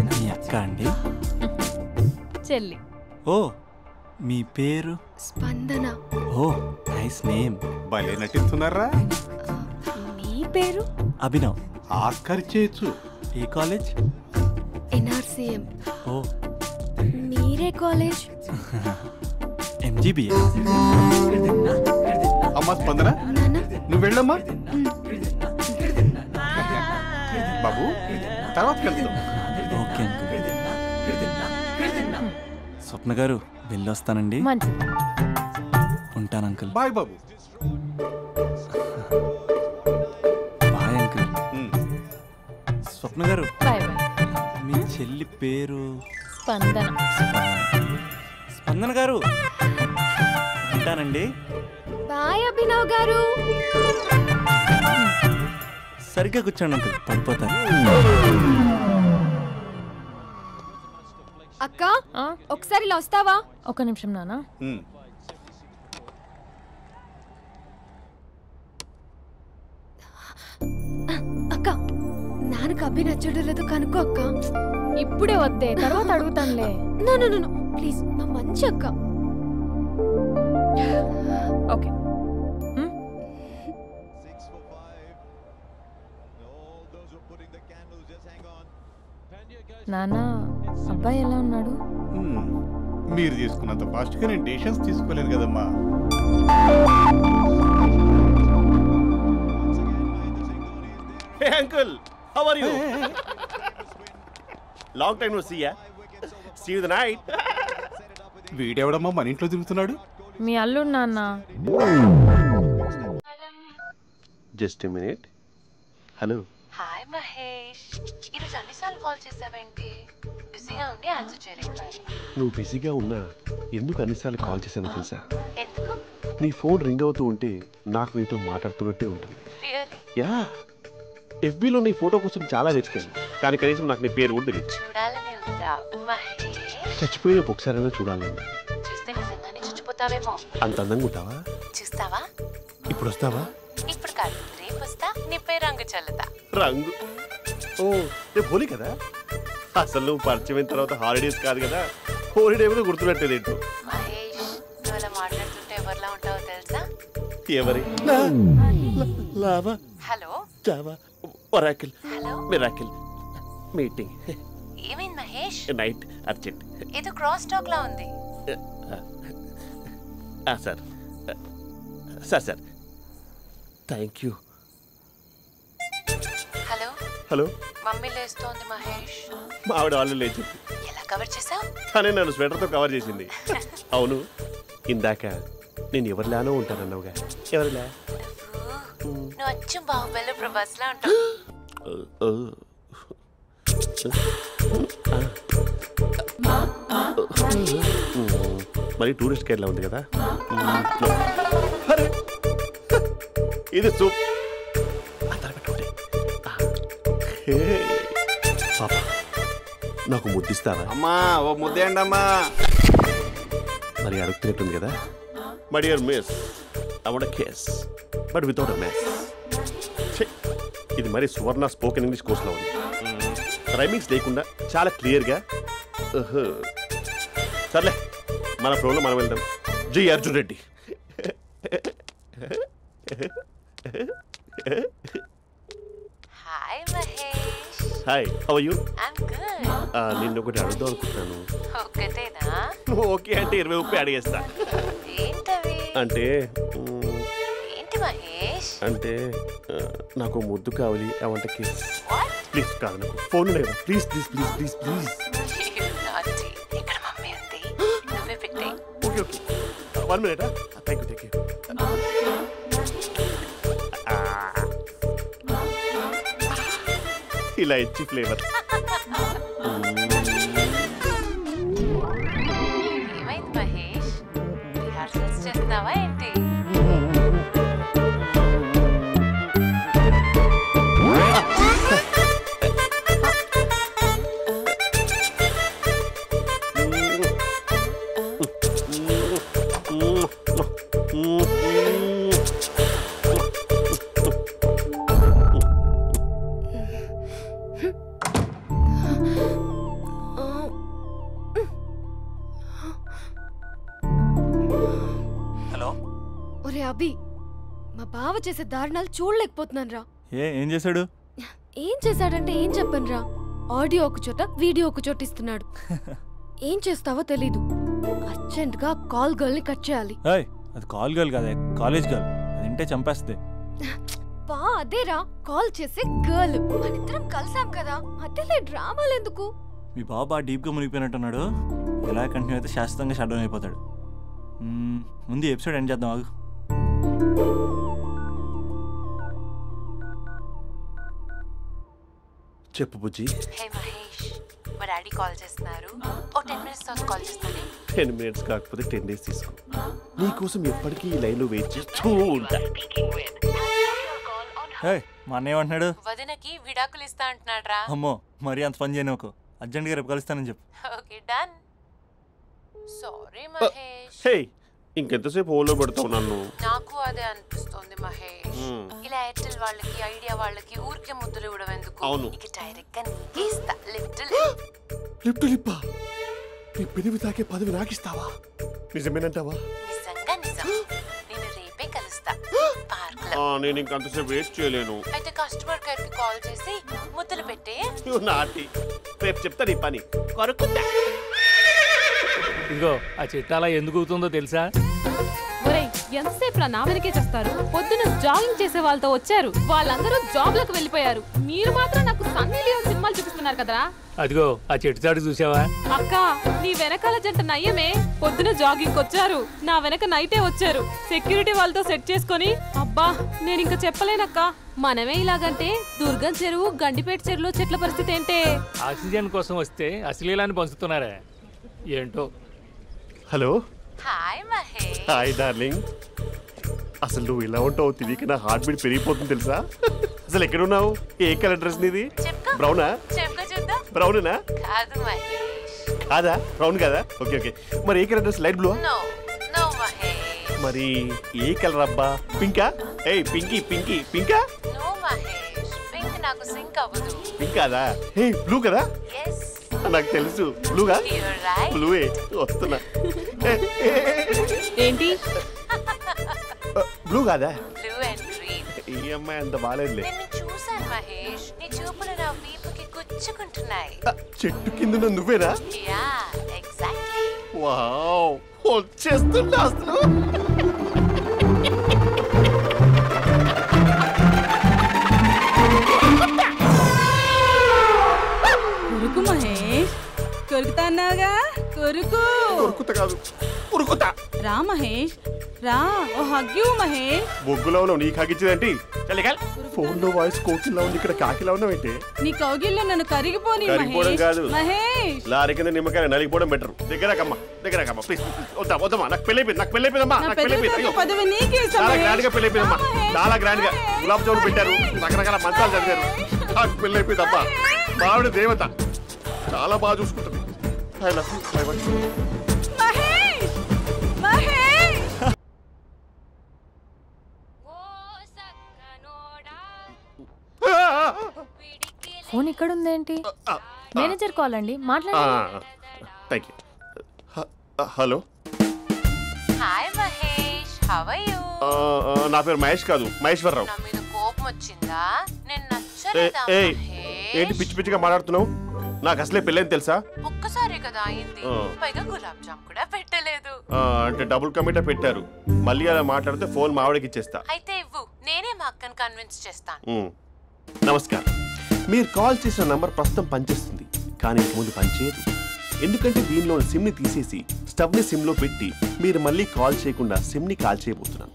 [SPEAKER 7] మీ అక్క అండి?
[SPEAKER 1] చెల్లి.
[SPEAKER 7] ఓ మీ పేరు?
[SPEAKER 2] స్పందన.
[SPEAKER 7] ఓ నైస్ నేమ్.
[SPEAKER 10] భలే నటిస్తున్నారా?
[SPEAKER 2] మీ పేరు?
[SPEAKER 7] అభినవ్.
[SPEAKER 10] ఆస్కర్ చేయొచ్చు.
[SPEAKER 7] ఏ కాలేజ్?
[SPEAKER 2] NRCM.
[SPEAKER 7] ఓ
[SPEAKER 2] మీరే కాలేజ్?
[SPEAKER 7] MGBA.
[SPEAKER 10] అమ్మా స్పందన నువ్వు వెళ్ళమ్మా. బాబు తర్వాత కలుద్దాం.
[SPEAKER 7] Okay uncle. స్వప్న గారు వెళ్ళొస్తానండి.
[SPEAKER 1] మంచిది.
[SPEAKER 7] ఉంటాను అంకుల్.
[SPEAKER 10] బాయ్ బాబు.
[SPEAKER 7] Bye uncle. స్వప్న గారు
[SPEAKER 1] బాయ్ బాయ్.
[SPEAKER 7] మీ చెల్లి పేరు?
[SPEAKER 1] స్పందన.
[SPEAKER 7] స్పందన గారు ఉంటానండి.
[SPEAKER 2] బాయ్ అభినవ్ గారు.
[SPEAKER 7] సరిగ్గా కూర్చోండి అంకుల్, పడిపోతారు.
[SPEAKER 2] అక్క ఒకసారి ఇలా వస్తావా?
[SPEAKER 1] ఒక నిమిషం నాన్న.
[SPEAKER 2] అక్క నాన్నకు అభి నచ్చడం లేదు కనుక్కో అక్క.
[SPEAKER 1] ఇప్పుడే వద్దే, తర్వాత అడుగుతానులే.
[SPEAKER 2] నో ప్లీజ్, నా మంచి అక్క.
[SPEAKER 1] ఓకే. నాన్న అబ్బాయి ఎలా ఉన్నాడు?
[SPEAKER 10] మీరు తీసుకున్నంత ఫాస్ట్ గా నేను డెసిషన్స్ తీసుకోలేను కదమ్మా.
[SPEAKER 6] Hey uncle, how are you? Long time no see ya. See you the night.
[SPEAKER 10] వీడెవడమ్మా మన ఇంట్లో తిరుగుతున్నాడు?
[SPEAKER 1] మీ అల్లుడు నాన్న.
[SPEAKER 6] Just a minute. Hello.
[SPEAKER 8] Hi Mahesh, ఈరోజు అన్నిసార్లు కాల్ చేసావేంటి? బిజీగా ఉండి ఆన్సర్ చేయలేదు.
[SPEAKER 6] నువ్వు బిజీగా ఉన్నా ఎందుకు అన్నిసార్లు కాల్ చేశాను తెలుసా?
[SPEAKER 8] ఎందుకు?
[SPEAKER 6] నీ ఫోన్ రింగ్ అవుతూ ఉంటే నాకు నీతో మాట్లాడుతున్నట్టే ఉంటుంది. యా, FBలో నీ ఫోటో కోసం చాలా వెతికాను, కానీ కనీసం నాకు నీ పేరు కూడా తెలియదు.
[SPEAKER 8] చూడాలని ఉందా మహేష్?
[SPEAKER 6] చచ్చిపోయిన ఒకసారైనా చూడాలని.
[SPEAKER 8] చూస్తే నిజంగానే చచ్చిపోతావేమో.
[SPEAKER 6] అంత అందంగా ఉంటావా?
[SPEAKER 8] చూస్తావా?
[SPEAKER 6] ఇప్పుడు వస్తావా?
[SPEAKER 8] ఇప్పుడు కాదు, రేపు వస్తా, నీపై రంగు చల్లుతా.
[SPEAKER 6] రంగు? ఓ రేపు హోలీ కదా. అసలు నువ్వు పరిచయం తర్వాత హాలిడేస్ కాదు కదా, హోలిడే కూడా గుర్తుపెట్టేది ఏంటో.
[SPEAKER 8] మహేష్, నువ్వు అలా మాట్లాడుతుంటే ఎవరిలా ఉంటావో తెలుసా?
[SPEAKER 6] ఎవరి? Lava,
[SPEAKER 8] hello,
[SPEAKER 6] Java, Oracle,
[SPEAKER 8] hello,
[SPEAKER 6] miracle, meeting.
[SPEAKER 8] ఏమైంది మహేష్?
[SPEAKER 6] Night urgent.
[SPEAKER 8] ఏదో క్రాస్ టాక్ లా ఉంది.
[SPEAKER 6] Sir sir sir thank you.
[SPEAKER 8] Hello
[SPEAKER 6] hello,
[SPEAKER 8] mummy లేస్తోంది మహేష్.
[SPEAKER 6] మా ఆవిడ వాళ్ళు లేచి
[SPEAKER 8] ఎలా కవర్ చేసావు?
[SPEAKER 6] తనే నన్ను స్వెటర్తో కవర్ చేసింది. అవును, ఇందాక నేను ఎవరిలానో ఉంటానన్నావుగా, ఎవరిలా?
[SPEAKER 8] నువ్వు అచ్చం బాహుబలి ప్రభాస్ లా ఉంటావు.
[SPEAKER 6] మరి టూరిస్ట్ గైడ్లా ఉంది కదా. ఇది సూప్. పాప నాకు ముద్దిస్తావా?
[SPEAKER 10] అమ్మా ఓ ముద్దేయండి అమ్మా.
[SPEAKER 6] మరి అడుగుతున్నట్టుంది కదా. My dear miss, I want kiss but without a mess. ఇది మరి సువర్ణ స్పోకెన్ ఇంగ్లీష్ కోర్సులో ఉంది. రైమింగ్స్ లేకుండా చాలా క్లియర్గా. సర్లే, మన ఫ్లోలో మనం వెళ్దాం. Jai Arjun Reddy.
[SPEAKER 8] Hi Mahesh.
[SPEAKER 6] Hi, how are you?
[SPEAKER 8] I'm good.
[SPEAKER 6] నిన్ను ఒకటి అడుగుదాం అనుకుంటున్నాను.
[SPEAKER 8] ఒకటేనా?
[SPEAKER 6] ఓకే అంటే 20 అడిగేస్తా.
[SPEAKER 8] ఏంటవి?
[SPEAKER 6] అంటే
[SPEAKER 8] ఏంటి మహేష్?
[SPEAKER 6] అంటే నాకు ముద్దు కావాలి. అవంటకి ప్లీజ్ కాదు, నాకు ఫోన్ లేదా? Please please please please please.
[SPEAKER 8] ఇక్కడ మమ్మీ ఉంది, నువ్వే పెట్టే.
[SPEAKER 6] Okay okay, 1 minute. Thank you. ఇలా ఇచ్చి ఫ్లేవర్.
[SPEAKER 8] ఏమైంది మహేష్? రిహార్సల్స్ చేస్తున్నావా ఏంటి?
[SPEAKER 2] ఒరే అభి, మా బావ చేసే దారుణాలు చూడలేకపోతున్నాను రా.
[SPEAKER 3] ఏం చేశాడు?
[SPEAKER 2] ఏం చేశాడంటే ఏం చెప్పను రా. ఆడియో ఒక చోట, వీడియో ఒక చోట ఇస్తున్నాడు. ఏం చేస్తావో తెలీదు. అర్జెంట్ గా కాల్ గర్ల్ ని కట్ చేయాలి.
[SPEAKER 3] అది కాల్ గర్ల్ కాదే, కాలేజ్ గర్ల్. అది వింటే చంపేస్తుంది.
[SPEAKER 2] బా అదేరా, కాల్ చేసే గర్ల్. మనిద్దరం కలిసాం కదా, మధ్యలో డ్రామాలు ఎందుకు?
[SPEAKER 3] మీ బాబు బాగా డీప్గా మునిగిపోయినట్టున్నాడు. ఎలా కంటిన్యూ అయితే శాశ్వతంగా షట్ డౌన్ అయిపోతాడు. ముందు ఎపిసోడ్ ఎండ్ చేద్దాం. ఆగు.
[SPEAKER 6] చెప్పు బుజ్జి.
[SPEAKER 8] హే మహేష్, మా డాడీ కాల్ చేస్తున్నారు. ఓ 10 minutes తర్వాత కాల్ చేస్తాను.
[SPEAKER 6] 10 minutes కాకపోతే 10 days తీసుకో. నీకోసం ఎప్పటికీ ఈ లైన్లో వెయిట్ చేస్తూ ఉంటా.
[SPEAKER 3] మా అన్న ఏమంటున్నాడు?
[SPEAKER 8] వదినకి విడాకులు ఇస్తా అంటున్నాడు రా.
[SPEAKER 3] అమ్మో, మరీ అంత పని చేయను. ఒక అర్జెంట్గా రేపు కలుస్తానని చెప్పు.
[SPEAKER 8] Okay done. సారీ మహేష్.
[SPEAKER 6] హే, ఇంకెంతసేపు హోల్లో పెడతావు నన్ను?
[SPEAKER 8] నాకు అదే అనిపిస్తుంది మహేష్. ఇలా ఎయిర్టెల్ వాళ్ళకి, ఐడియా వాళ్ళకి ఊరికే ముద్దులు ఇవ్వడం ఎందుకు?
[SPEAKER 6] అవును.
[SPEAKER 8] ఇక డైరెక్ట్ గా నీకే ఇస్తా.
[SPEAKER 6] లిప్ టు లిప్పా? నీ పెదవి తాకే పదవి నాకిస్తావా? నిజమేనంటావా?
[SPEAKER 8] నిజంగా నిజం. నేను రేపే కలుస్తా పార్క్ లో.
[SPEAKER 6] నేను ఇంకంతసేపు వెయిట్ చేయలేను.
[SPEAKER 8] అయితే కస్టమర్ కేర్ కి కాల్ చేసి ముద్దులు పెట్టే.
[SPEAKER 6] నాటి రేపు చెప్తా నీ పని. కొరుకుందా?
[SPEAKER 11] ఇదిగో ఆ చెట్టు అలా ఎందుకు అవుతుందో తెలుసా?
[SPEAKER 1] ఒరేయ్, ఎంతసేపు నా వెనకే చేస్తారు? పొద్దున జాగింగ్ చేసే వాళ్ళతో వచ్చారు, వాళ్ళందరూ జాబ్లకు వెళ్ళిపోయారు. మీరు మాత్రం నాకు సన్నీ లియోన్ సినిమాలు చూపిస్తున్నారు కదరా.
[SPEAKER 11] అదిగో ఆ చెట్టు చాటు చూసావా?
[SPEAKER 1] అక్క, నీ వెనకాల జంట నయ్యమే. పొద్దున జాగింగ్ వచ్చారు, నా వెనక నైటే వచ్చారు. సెక్యూరిటీ వాళ్ళతో సెట్ చేసుకొని, అబ్బా నేను ఇంకా చెప్పలేనక్క. మనమే ఇలాగంటే దుర్గం చెరువు, గండిపేట చెరువులో చెట్ల పరిస్థితి ఏంటే?
[SPEAKER 11] ఆక్సిజన్ కోసం వస్తే అశ్లీలాన్ని పంచుతున్నారా ఏంటో.
[SPEAKER 6] Hello.
[SPEAKER 8] Hi Mahesh.
[SPEAKER 6] Hi darling. అసలు నువ్వు ఇలా ఉంటావు తిరిగి నా హార్ట్ బీట్ పెరిగిపోతుంది తెలుసా? అసలు ఎక్కడున్నావు? ఏ కలర్ డ్రెస్ నీది? బ్రౌనా? బ్రౌనేనా?
[SPEAKER 8] కాదు మహేష్.
[SPEAKER 6] కాదా? బ్రౌన్ కదా? Okay okay. మరి ఏ colour dress? Light blue?
[SPEAKER 8] No no Mahesh.
[SPEAKER 6] మరి ఏ కలర్ అబ్బా? పింకా? ఏయ్ పింకీ పింకీ పింకా?
[SPEAKER 8] నో మహేష్, పింక్ నాకు సింక్ అవ్వదు.
[SPEAKER 6] పింక్ కాదా? హే బ్లూ కదా?
[SPEAKER 8] yes.
[SPEAKER 6] నాకు తెలుసు. బ్లూగా?
[SPEAKER 8] you're right.
[SPEAKER 6] బ్లూయే. వస్తున్నా.
[SPEAKER 1] ఏంటి?
[SPEAKER 6] బ్లూ కాదా?
[SPEAKER 8] Blue and green.
[SPEAKER 6] ఈ అమ్మాయి అంత బాలేదులే.
[SPEAKER 8] నిన్ను చూసాను మహేష్, నీ చూపులు నా వీపుకి గుచ్చుకుంటున్నాయి.
[SPEAKER 6] చెట్టు కింద నువ్వేనా?
[SPEAKER 8] Yeah exactly.
[SPEAKER 6] వావ్, వచ్చేస్తున్నా అసలు.
[SPEAKER 12] కొరుకు మహేష్, కొరుకుతా అన్నావుగా, కొరుకు.
[SPEAKER 6] కొరుకుతా కాదు, ఉరుకుతా.
[SPEAKER 12] రా మహేష్, రా. ఓ హగ్గు మహేష్.
[SPEAKER 6] బొగ్గులో ఉన్నావు, నీకు హగ్గించేదేంటి? ఫోన్ లో వాయిస్ కోకిలా ఉంది, ఇక్కడ కాకిలా ఉన్నావేంటి?
[SPEAKER 12] నీ కౌగిల్లో నన్ను కరిగిపోని
[SPEAKER 6] కరిగిపోవడం కాదు
[SPEAKER 12] మహేష్.
[SPEAKER 6] లారీ కింద నిమ్మకాయ నలిగిపోవడం బెటర్. దగ్గరకమ్మా దగ్గరకమ్మా ప్లీజ్. వద్దమ్మా, నాకు పెళ్ళైపోయింది, నాకు పెళ్ళైపోయిందమ్మా, నాకు పెళ్ళైపోయింది.
[SPEAKER 12] పదవి నీకే ఇస్తా
[SPEAKER 6] చాలా
[SPEAKER 12] మహేష్.
[SPEAKER 6] గ్రాండ్ గా పెళ్ళైపోయిందమ్మా, చాలా గ్రాండ్ గా. గులాబ్ జామున్ పెట్టారు, రకరకాల మంచాలు చదివారు. నాకు పెళ్ళైపోయిందమ్మా. మావిడ దేవత, చాలా బాగా చూసుకుంటుంది. I love you. I want you.
[SPEAKER 12] Mahesh, Mahesh.
[SPEAKER 1] Phone ఇక్కడ ఉందేంటి? మేనేజర్ కాల్ అండి, మాట్లాడండి.
[SPEAKER 6] Thank you. Hello.
[SPEAKER 8] Hi how are you?
[SPEAKER 6] నా పేరు మహేష్ కాదు, మహేశ్వరరావు.
[SPEAKER 8] నా మీద కోపం వచ్చిందా? నేను నచ్చలేదా?
[SPEAKER 6] ఏంటి పిచ్చి పిచ్చిగా మాట్లాడుతున్నావు? నాకు అసలే పెళ్ళని తెలుసా?
[SPEAKER 8] ఒక్కసారి కదా అయింది, పైగా గులాబ్ జామ్ కూడా పెట్టలేదు.
[SPEAKER 6] అంటే డబుల్ కమిటా పెట్టారు. మళ్ళీ అలా మాట్లాడితే ఫోన్ మావిడకి ఇచ్చేస్తా.
[SPEAKER 8] అయితే ఇవ్వు, నేనే మా అక్కని కన్విన్స్ చేస్తాను.
[SPEAKER 6] నమస్కారం. మీరు కాల్ చేసిన నంబర్ ప్రస్తుతం పనిచేస్తుంది, కానీ ఇంక ముందు పనిచేయదు. ఎందుకంటే దీనిలో సిమ్ని తీసేసి స్టవ్ని సిమ్లో పెట్టి మీరు మళ్ళీ కాల్ చేయకుండా సిమ్ని కాల్ చేయబోతున్నాను.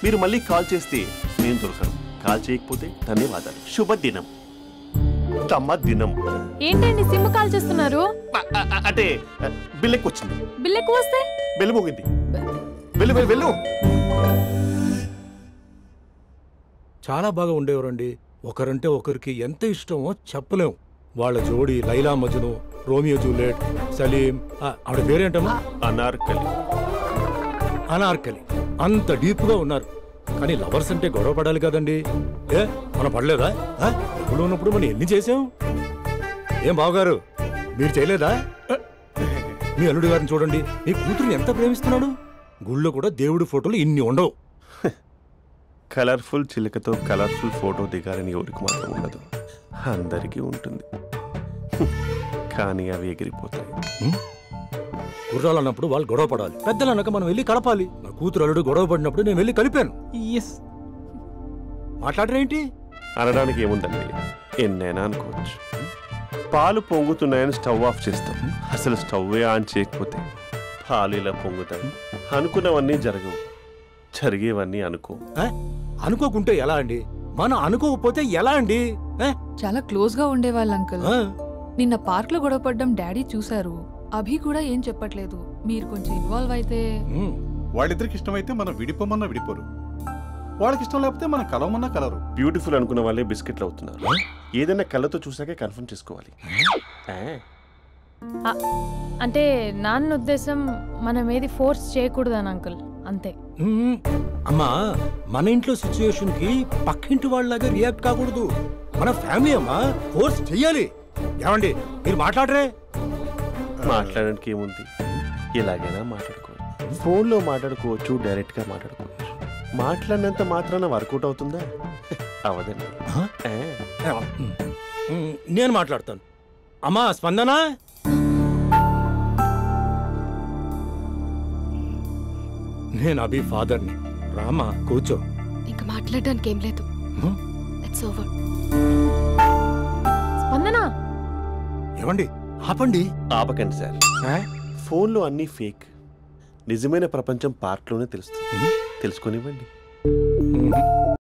[SPEAKER 6] మీరు మళ్ళీ కాల్ చేస్తే నేను దొరకను, కాల్ చేయకపోతే ధన్యవాదాలు. శుభదినం. తమ దినం.
[SPEAKER 1] ఏంటండి సిమ్ కాల్ చేస్తున్నారు?
[SPEAKER 6] అంటే బిల్ ఎక్కువ వచ్చింది.
[SPEAKER 1] బిల్ ఎక్కువ వస్తే
[SPEAKER 6] బెల్లు మోగింది. వెళ్ళు వెళ్ళు వెళ్ళు.
[SPEAKER 13] చాలా బాగా ఉండేవారండి. ఒకరంటే ఒకరికి ఎంత ఇష్టమో చెప్పలేం. వాళ్ళ జోడి లైలా మజ్ను, రోమియో జూలియట్, సలీం, ఆవిడ పేరేంటమ్మా?
[SPEAKER 6] అనార్కలి.
[SPEAKER 13] అనార్కలి. అంత డీప్ గా ఉన్నారు. కానీ లవర్స్ అంటే గొడవ పడాలి కదండి. మనం పడలేదా? ఎప్పుడు ఉన్నప్పుడు మనం ఎన్ని చేసాం? ఏం బావగారు, మీరు చేయలేదా? మీ అల్లుడి గారిని చూడండి, మీ కూతురుని ఎంత ప్రేమిస్తున్నాడు. గుళ్ళో కూడా దేవుడి ఫోటోలు ఇన్ని ఉండవు.
[SPEAKER 6] కలర్ఫుల్ చిలుకతో కలర్ఫుల్ ఫోటో దిగాలని ఎవరికి మాత్రం ఉండదు, అందరికీ ఉంటుంది. కానీ అవి ఎగిరిపోతాయి.
[SPEAKER 13] గుర్రాలు అన్నప్పుడు వాళ్ళు గొడవ పడాలి, పెద్దలు అన్నాక మనం వెళ్ళి కలపాలి. నా కూతురు అల్లుడు గొడవ పడినప్పుడు నేను వెళ్ళి కలిపాను. మాట్లాడరేంటి?
[SPEAKER 6] అనడానికి ఏముందండి, ఎన్నైనా అనుకోవచ్చు. పాలు పొంగుతున్నాయని స్టవ్ ఆఫ్ చేస్తాం, అసలు స్టవ్వే ఆన్ చేయకపోతే పాలు ఇలా పొంగుతాయి. అనుకున్నవన్నీ జరగవు, జరిగేవన్నీ
[SPEAKER 13] అనుకోకుంటే ఎలా అండి? మనం అనుకోకపోతే ఎలా అండి?
[SPEAKER 14] చాలా క్లోజ్ గా ఉండేవాళ్ళు అంకుల్. నిన్న పార్క్ లో గొడవపడ్డం డాడీ చూశారు. అభి కూడా ఏం చెప్పట్లేదు. మీరు కొంచెం ఇన్వాల్వ్ అయితే.
[SPEAKER 10] వాళ్ళిద్దరికి ఇష్టమైతే మనం విడిపోమన్నా విడిపోరు, వాళ్ళకి ఇష్టం లేకపోతే మనం కలవమన్నా కలరు.
[SPEAKER 6] బ్యూటిఫుల్ అనుకున్న వాళ్ళే బిస్కెట్లు అవుతున్నారు. ఏదైనా కళ్ళతో చూసాకే కన్ఫర్మ్ చేసుకోవాలి.
[SPEAKER 1] అంటే నాన్న ఉద్దేశం మనం ఏది ఫోర్స్ చేయకూడదని అంకుల్, అంతే.
[SPEAKER 13] అమ్మా, మన ఇంట్లో సిచ్యుయేషన్ కి పక్కింటి వాళ్ళలాగా రియాక్ట్ కాకూడదు. మన ఫ్యామిలీ అమ్మా, ఫోర్స్ చెయ్యాలి. ఏమండి మీరు మాట్లాడరే?
[SPEAKER 6] మాట్లాడడానికి ఏముంది, ఎలాగైనా మాట్లాడుకోవచ్చు. ఫోన్లో మాట్లాడుకోవచ్చు, డైరెక్ట్ గా మాట్లాడుకోవచ్చు. మాట్లాడినంత మాత్రాన వర్కౌట్ అవుతుందా? అవదండి.
[SPEAKER 13] నేను మాట్లాడతాను. అమ్మా స్పందన, నేను అభి ఫాదర్ని. రామా కూర్చో.
[SPEAKER 2] ఇంకా మాట్లాడడానికి ఏం లేదు. It's over.
[SPEAKER 1] స్పందన.
[SPEAKER 13] ఏమండి ఆపండి.
[SPEAKER 6] ఆపకండి సార్. ఫోన్లో అన్నీ ఫేక్, నిజమైన ప్రపంచం పార్ట్లోనే తెలుస్తుంది. తెలుసుకొనివ్వండి.